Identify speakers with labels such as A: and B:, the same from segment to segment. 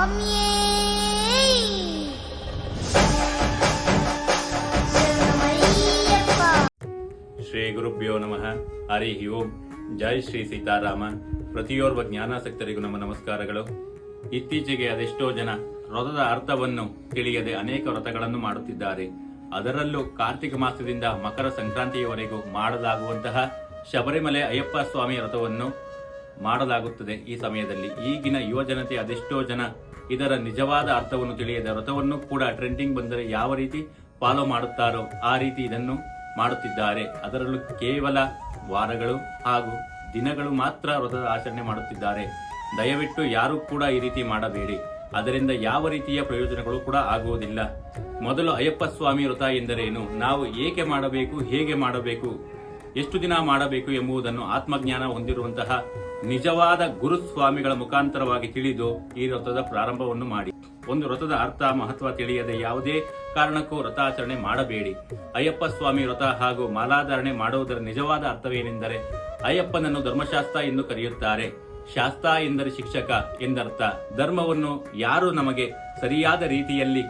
A: ಸ್ವಾಮಿಯೇ ಶರಣಮಯ್ಯಪ್ಪ.
B: ಶ್ರೀ ಗುರುಭ್ಯೋ ನಮಃ. ಹರಿ ಓಂ. ಜೈ ಶ್ರೀ ಸೀತಾರಾಮ. ಪ್ರತಿಯೋರ್ವ ಜ್ಞಾನಾಸಕ್ತರಿಗೂ ನಮ್ಮ ನಮಸ್ಕಾರಗಳು. ಇತ್ತೀಚೆಗೆ ಅದೆಷ್ಟೋ ಜನ ವ್ರತದ ಅರ್ಥವನ್ನು ತಿಳಿಯದೆ ಅನೇಕ ವ್ರತಗಳನ್ನು ಮಾಡುತ್ತಿದ್ದಾರೆ. ಅದರಲ್ಲೂ ಕಾರ್ತಿಕ ಮಾಸದಿಂದ ಮಕರ ಸಂಕ್ರಾಂತಿಯವರೆಗೂ ಮಾಡಲಾಗುವಂತಹ ಶಬರಿಮಲೆ ಅಯ್ಯಪ್ಪ ಸ್ವಾಮಿ ವ್ರತವನ್ನು ಮಾಡಲಾಗುತ್ತದೆ. ಈ ಸಮಯದಲ್ಲಿ ಈಗಿನ ಯುವ ಜನತೆ ಅದೆಷ್ಟೋ ಜನ ಇದರ ನಿಜವಾದ ಅರ್ಥವನ್ನು ತಿಳಿಯದೆ ವ್ರತವನ್ನು ಕೂಡ ಟ್ರೆಂಡಿಂಗ್ ಬಂದರೆ ಯಾವ ರೀತಿ ಫಾಲೋ ಮಾಡುತ್ತಾರೋ ಆ ರೀತಿ ಇದನ್ನು ಮಾಡುತ್ತಿದ್ದಾರೆ. ಅದರಲ್ಲೂ ಕೇವಲ ವಾರಗಳು ಹಾಗೂ ದಿನಗಳು ಮಾತ್ರ ವ್ರತದ ಆಚರಣೆ ಮಾಡುತ್ತಿದ್ದಾರೆ. ದಯವಿಟ್ಟು ಯಾರು ಕೂಡ ಈ ರೀತಿ ಮಾಡಬೇಡಿ. ಅದರಿಂದ ಯಾವ ರೀತಿಯ ಪ್ರಯೋಜನಗಳು ಕೂಡ ಆಗುವುದಿಲ್ಲ. ಮೊದಲು ಅಯ್ಯಪ್ಪ ಸ್ವಾಮಿ ವ್ರತ ಎಂದರೇನು, ನಾವು ಏಕೆ ಮಾಡಬೇಕು, ಹೇಗೆ ಮಾಡಬೇಕು, ಎಷ್ಟು ದಿನ ಮಾಡಬೇಕು ಎಂಬುದನ್ನು ಆತ್ಮಜ್ಞಾನ ಹೊಂದಿರುವಂತಹ ನಿಜವಾದ ಗುರುಸ್ವಾಮಿಗಳ ಮುಖಾಂತರವಾಗಿ ತಿಳಿದು ಈ ವ್ರತದ ಪ್ರಾರಂಭವನ್ನು ಮಾಡಿ. ಒಂದು ವ್ರತದ ಅರ್ಥ ಮಹತ್ವ ತಿಳಿಯದೆ ಯಾವುದೇ ಕಾರಣಕ್ಕೂ ವ್ರತಾಚರಣೆ ಮಾಡಬೇಡಿ. ಅಯ್ಯಪ್ಪ ಸ್ವಾಮಿ ವ್ರತ ಹಾಗೂ ಮಾಲಾಧಾರಣೆ ಮಾಡುವುದರ ನಿಜವಾದ ಅರ್ಥವೇನೆಂದರೆ, ಅಯ್ಯಪ್ಪನನ್ನು ಧರ್ಮಶಾಸ್ತ್ರ ಎಂದು ಕರೆಯುತ್ತಾರೆ. ಶಾಸ್ತ್ರ ಎಂದರೆ ಶಿಕ್ಷಕ ಎಂದರ್ಥ. ಧರ್ಮವನ್ನು ಯಾರು ನಮಗೆ ಸರಿಯಾದ ರೀತಿಯಲ್ಲಿ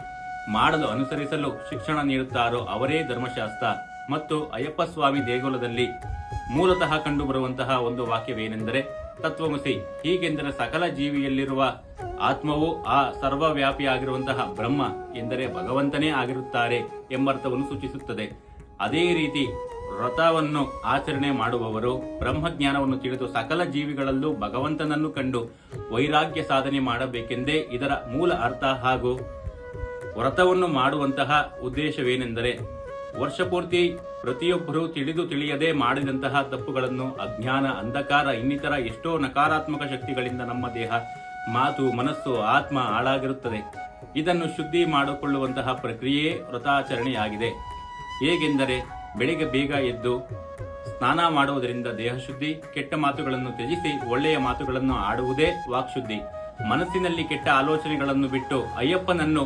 B: ಮಾಡಲು ಅನುಸರಿಸಲು ಶಿಕ್ಷಣ ನೀಡುತ್ತಾರೋ ಅವರೇ ಧರ್ಮಶಾಸ್ತ್ರ. ಮತ್ತು ಅಯ್ಯಪ್ಪ ಸ್ವಾಮಿ ದೇಗುಲದಲ್ಲಿ ಮೂಲತಃ ಕಂಡುಬರುವಂತಹ ಒಂದು ವಾಕ್ಯವೇನೆಂದರೆ ತತ್ವಮಸಿ. ಹೀಗೆಂದರೆ ಸಕಲ ಜೀವಿಯಲ್ಲಿರುವ ಆತ್ಮವು ಆ ಸರ್ವವ್ಯಾಪಿಯಾಗಿರುವಂತಹ ಬ್ರಹ್ಮ ಎಂದರೆ ಭಗವಂತನೇ ಆಗಿರುತ್ತಾರೆ ಎಂಬರ್ಥವನ್ನು ಸೂಚಿಸುತ್ತದೆ. ಅದೇ ರೀತಿ ವ್ರತವನ್ನು ಆಚರಣೆ ಮಾಡುವವರು ಬ್ರಹ್ಮಜ್ಞಾನವನ್ನು ತಿಳಿದು ಸಕಲ ಜೀವಿಗಳಲ್ಲೂ ಭಗವಂತನನ್ನು ಕಂಡು ವೈರಾಗ್ಯ ಸಾಧನೆ ಮಾಡಬೇಕೆಂದೇ ಇದರ ಮೂಲ ಅರ್ಥ. ಹಾಗೂ ವ್ರತವನ್ನು ಮಾಡುವಂತಹ ಉದ್ದೇಶವೇನೆಂದರೆ ವರ್ಷಪೂರ್ತಿ ಪ್ರತಿಯೊಬ್ಬರೂ ತಿಳಿದು ತಿಳಿಯದೆ ಮಾಡಿದಂತಹ ತಪ್ಪುಗಳನ್ನು, ಅಜ್ಞಾನ, ಅಂಧಕಾರ, ಇನ್ನಿತರ ಎಷ್ಟೋ ನಕಾರಾತ್ಮಕ ಶಕ್ತಿಗಳಿಂದ ನಮ್ಮ ದೇಹ, ಮಾತು, ಮನಸ್ಸು, ಆತ್ಮ ಹಾಳಾಗಿರುತ್ತದೆ. ಇದನ್ನು ಶುದ್ಧಿ ಮಾಡಿಕೊಳ್ಳುವಂತಹ ಪ್ರಕ್ರಿಯೆ ವ್ರತಾಚರಣೆಯಾಗಿದೆ. ಹೇಗೆಂದರೆ ಬೆಳಿಗ್ಗೆ ಬೇಗ ಎದ್ದು ಸ್ನಾನ ಮಾಡುವುದರಿಂದ ದೇಹ ಶುದ್ಧಿ, ಕೆಟ್ಟ ಮಾತುಗಳನ್ನು ತ್ಯಜಿಸಿ ಒಳ್ಳೆಯ ಮಾತುಗಳನ್ನು ಆಡುವುದೇ ವಾಕ್ಶುದ್ಧಿ. ಮನಸ್ಸಿನಲ್ಲಿ ಕೆಟ್ಟ ಆಲೋಚನೆಗಳನ್ನು ಬಿಟ್ಟು ಅಯ್ಯಪ್ಪನನ್ನು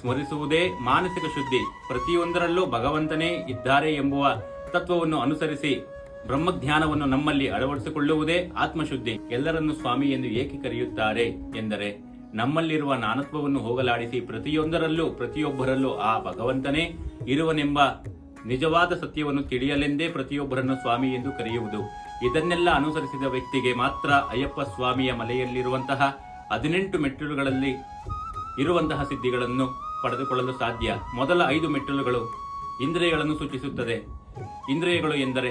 B: ಸ್ಮರಿಸುವುದೇ ಮಾನಸಿಕ ಶುದ್ಧಿ. ಪ್ರತಿಯೊಂದರಲ್ಲೂ ಭಗವಂತನೇ ಇದ್ದಾರೆ ಎಂಬುವ ತತ್ವವನ್ನು ಅನುಸರಿಸಿ ಬ್ರಹ್ಮಜ್ಞಾನವನ್ನು ನಮ್ಮಲ್ಲಿ ಅಳವಡಿಸಿಕೊಳ್ಳುವುದೇ ಆತ್ಮಶುದ್ಧಿ. ಎಲ್ಲರನ್ನು ಸ್ವಾಮಿ ಎಂದು ಏಕೆ ಕರೆಯುತ್ತಾರೆ ಎಂದರೆ ನಮ್ಮಲ್ಲಿರುವ ನಾನತ್ವವನ್ನು ಹೋಗಲಾಡಿಸಿ ಪ್ರತಿಯೊಂದರಲ್ಲೂ ಪ್ರತಿಯೊಬ್ಬರಲ್ಲೂ ಆ ಭಗವಂತನೇ ಇರುವನೆಂಬ ನಿಜವಾದ ಸತ್ಯವನ್ನು ತಿಳಿಯಲೆಂದೇ ಪ್ರತಿಯೊಬ್ಬರನ್ನು ಸ್ವಾಮಿ ಎಂದು ಕರೆಯುವುದು. ಇದನ್ನೆಲ್ಲ ಅನುಸರಿಸಿದ ವ್ಯಕ್ತಿಗೆ ಮಾತ್ರ ಅಯ್ಯಪ್ಪ ಸ್ವಾಮಿಯ ಮಲೆಯಲ್ಲಿರುವಂತಹ 18 ಮೆಟ್ಟಿಲುಗಳಲ್ಲಿ ಇರುವಂತಹ ಸಿದ್ಧಿಗಳನ್ನು ಪಡೆದುಕೊಳ್ಳಲು ಸಾಧ್ಯ. ಮೊದಲ 5 ಮೆಟ್ಟಿಲುಗಳು ಇಂದ್ರಿಯಗಳನ್ನು ಸೂಚಿಸುತ್ತದೆ. ಇಂದ್ರಿಯಗಳು ಎಂದರೆ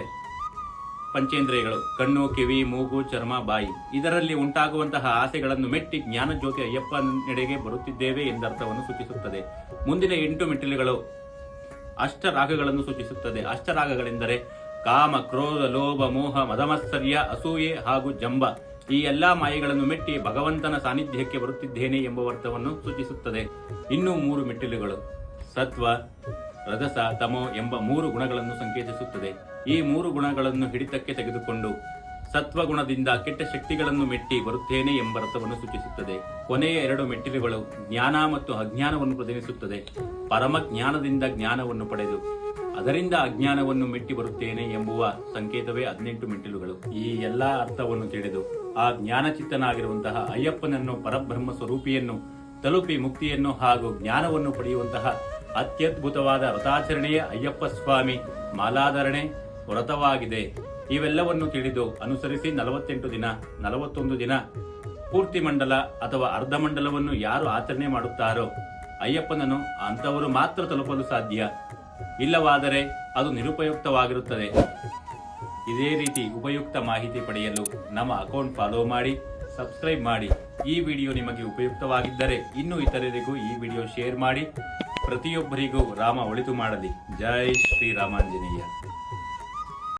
B: ಪಂಚೇಂದ್ರಿಯಗಳು: ಕಣ್ಣು, ಕಿವಿ, ಮೂಗು, ಚರ್ಮ, ಬಾಯಿ. ಇದರಲ್ಲಿ ಉಂಟಾಗುವಂತಹ ಆಸೆಗಳನ್ನು ಮೆಟ್ಟಿ ಜ್ಞಾನ ಜ್ಯೋತಿ ಅಯ್ಯಪ್ಪನೆಡೆಗೆ ಬರುತ್ತಿದ್ದೇವೆ ಎಂದರ್ಥವನ್ನು ಸೂಚಿಸುತ್ತದೆ. ಮುಂದಿನ 8 ಮೆಟ್ಟಿಲುಗಳು ಅಷ್ಟರಾಗಗಳನ್ನು ಸೂಚಿಸುತ್ತದೆ. ಅಷ್ಟರಾಗಗಳೆಂದರೆ ಕಾಮ, ಕ್ರೋಧ, ಲೋಭ, ಮೋಹ, ಮದಮತ್ಸರ್ಯ, ಅಸೂಯೆ ಹಾಗೂ ಜಂಬ. ಈ ಎಲ್ಲಾ ಮಾಯೆಗಳನ್ನು ಮೆಟ್ಟಿ ಭಗವಂತನ ಸಾನ್ನಿಧ್ಯಕ್ಕೆ ಬರುತ್ತಿದ್ದೇನೆ ಎಂಬ ಅರ್ಥವನ್ನು ಸೂಚಿಸುತ್ತದೆ. ಇನ್ನು 3 ಮೆಟ್ಟಿಲುಗಳು ಸತ್ವ, ರಜಸ, ತಮೋ ಎಂಬ 3 ಗುಣಗಳನ್ನು ಸಂಕೇತಿಸುತ್ತದೆ. ಈ 3 ಗುಣಗಳನ್ನು ಹಿಡಿತಕ್ಕೆ ತೆಗೆದುಕೊಂಡು ಸತ್ವಗುಣದಿಂದ ಕೆಟ್ಟ ಶಕ್ತಿಗಳನ್ನು ಮೆಟ್ಟಿ ಬರುತ್ತೇನೆ ಎಂಬ ಅರ್ಥವನ್ನು ಸೂಚಿಸುತ್ತದೆ. ಕೊನೆಯ 2 ಮೆಟ್ಟಿಲುಗಳು ಜ್ಞಾನ ಮತ್ತು ಅಜ್ಞಾನವನ್ನು ಪ್ರತಿನಿಧಿಸುತ್ತದೆ. ಪರಮ ಜ್ಞಾನದಿಂದ ಜ್ಞಾನವನ್ನು ಪಡೆದು ಅದರಿಂದ ಅಜ್ಞಾನವನ್ನು ಮೆಟ್ಟಿ ಬರುತ್ತೇನೆ ಎಂಬುವ ಸಂಕೇತವೇ 18 ಮೆಟ್ಟಿಲುಗಳು. ಈ ಎಲ್ಲಾ ಅರ್ಥವನ್ನು ತಿಳಿದು ಆ ಜ್ಞಾನಚಿತ್ತನಾಗಿರುವಂತಹ ಅಯ್ಯಪ್ಪನನ್ನು, ಪರಬ್ರಹ್ಮ ಸ್ವರೂಪಿಯನ್ನು ತಲುಪಿ ಮುಕ್ತಿಯನ್ನು ಹಾಗೂ ಜ್ಞಾನವನ್ನು ಪಡೆಯುವಂತಹ ಅತ್ಯದ್ಭುತವಾದ ವ್ರತಾಚರಣೆಯೇ ಅಯ್ಯಪ್ಪ ಸ್ವಾಮಿ ಮಾಲಾಧಾರಣೆ ವ್ರತವಾಗಿದೆ. ಇವೆಲ್ಲವನ್ನು ತಿಳಿದು ಅನುಸರಿಸಿ 48 ದಿನ, 41 ದಿನ ಪೂರ್ತಿ ಮಂಡಲ ಅಥವಾ ಅರ್ಧ ಮಂಡಲವನ್ನು ಯಾರು ಆಚರಣೆ ಮಾಡುತ್ತಾರೋ ಅಯ್ಯಪ್ಪನನ್ನು ಅಂತವರು ಮಾತ್ರ ತಲುಪಲು ಸಾಧ್ಯ. ಇಲ್ಲವಾದರೆ ಅದು ನಿರುಪಯುಕ್ತವಾಗಿರುತ್ತದೆ. ಇದೇ ರೀತಿ ಉಪಯುಕ್ತ ಮಾಹಿತಿ ಪಡೆಯಲು ನಮ್ಮ ಅಕೌಂಟ್ ಫಾಲೋ ಮಾಡಿ, ಸಬ್ಸ್ಕ್ರೈಬ್ ಮಾಡಿ. ಈ ವಿಡಿಯೋ ನಿಮಗೆ ಉಪಯುಕ್ತವಾಗಿದ್ದರೆ ಇನ್ನೂ ಇತರರಿಗೂ ಈ ವಿಡಿಯೋ ಶೇರ್ ಮಾಡಿ. ಪ್ರತಿಯೊಬ್ಬರಿಗೂ ರಾಮ ಒಳಿತು ಮಾಡಲಿ. ಜೈ ಶ್ರೀರಾಮಾಂಜನೇಯ.